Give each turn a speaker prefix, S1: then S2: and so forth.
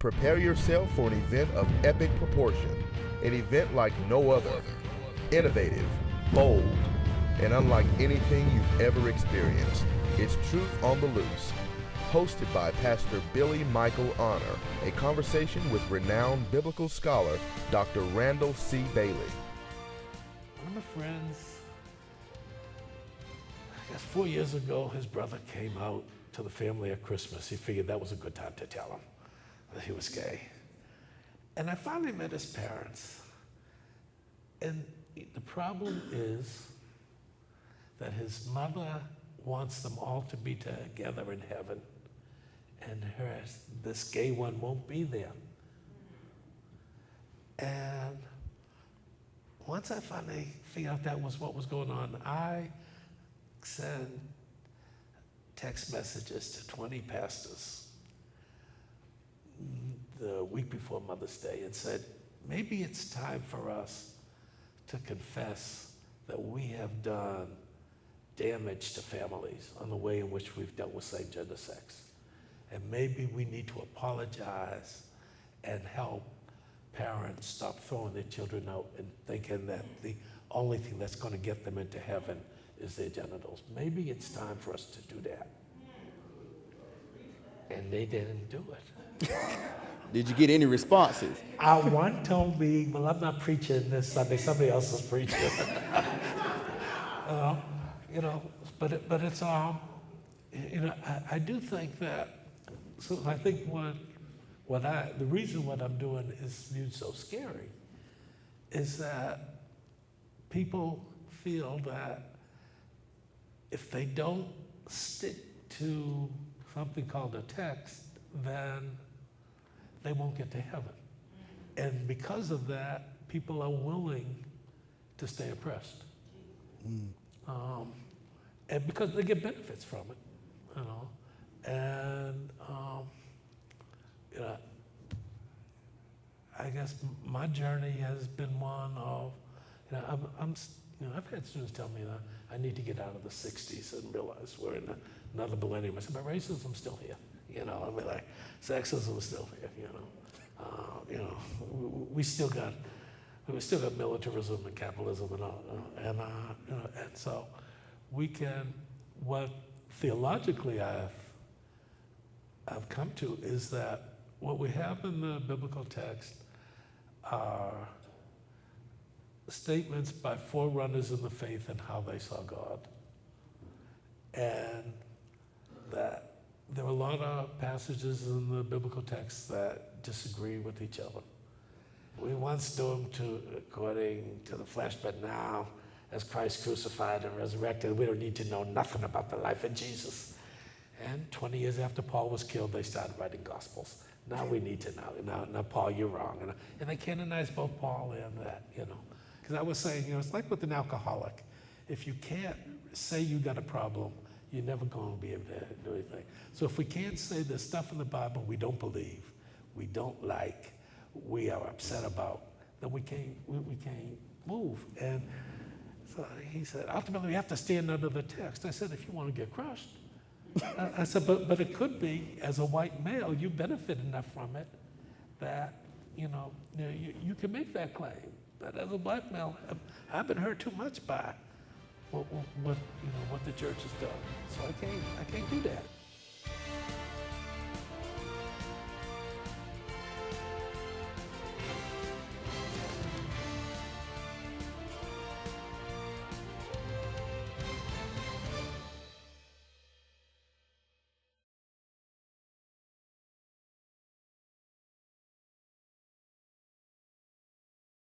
S1: Prepare yourself for an event of epic proportion, an event like no other, innovative, bold, and unlike anything you've ever experienced. It's Truth on the Loose, hosted by Pastor Billy Michael Honor, a conversation with renowned biblical scholar Dr. Randall C. Bailey.
S2: One of my friends, I guess 4 years ago, his brother came out to the family at Christmas. He figured that was a good time to tell him that he was gay. And I finally met his parents. And the problem is that his mother wants them all to be together in heaven, and this gay one won't be there. And once I finally figured out that was what was going on, I sent text messages to 20 pastors the week before Mother's Day and said, maybe it's time for us to confess that we have done damage to families on the way in which we've dealt with same-gender sex. And maybe we need to apologize and help parents stop throwing their children out and thinking that the only thing that's going to get them into heaven is their genitals. Maybe it's time for us to do that. And they didn't do it.
S3: Did you get any responses?
S2: One told me, well, I'm not preaching this Sunday, somebody else is preaching. But it's I do think that, so I think the reason what I'm doing is viewed so scary is that people feel that if they don't stick to something called a text, then they won't get to heaven. And because of that, people are willing to stay oppressed. And because they get benefits from it, And I guess my journey has been one of, I've had students tell me that I need to get out of the 60s and realize we're in another millennium. I said, but racism's still here. Like sexism's still here. We still got militarism and capitalism and all, and so we can. What theologically I've come to is that what we have in the biblical text are statements by forerunners in the faith and how they saw God, and that there are a lot of passages in the biblical text that disagree with each other. We once doomed according to the flesh, but now, as Christ crucified and resurrected, we don't need to know nothing about the life of Jesus. And 20 years after Paul was killed, they started writing Gospels. Now we need to know. Now Paul, you're wrong. And they canonized both Paul and that, Because I was saying, it's like with an alcoholic. If you can't say you got a problem, you're never going to be able to do anything. So if we can't say there's stuff in the Bible we don't believe, we don't like, we are upset about, then we can't move. And so he said, ultimately we have to stand under the text. I said, if you want to get crushed. I said, but it could be, as a white male, you benefit enough from it that, you can make that claim. But as a black male, I've been hurt too much by what the church has done. So I can't do that.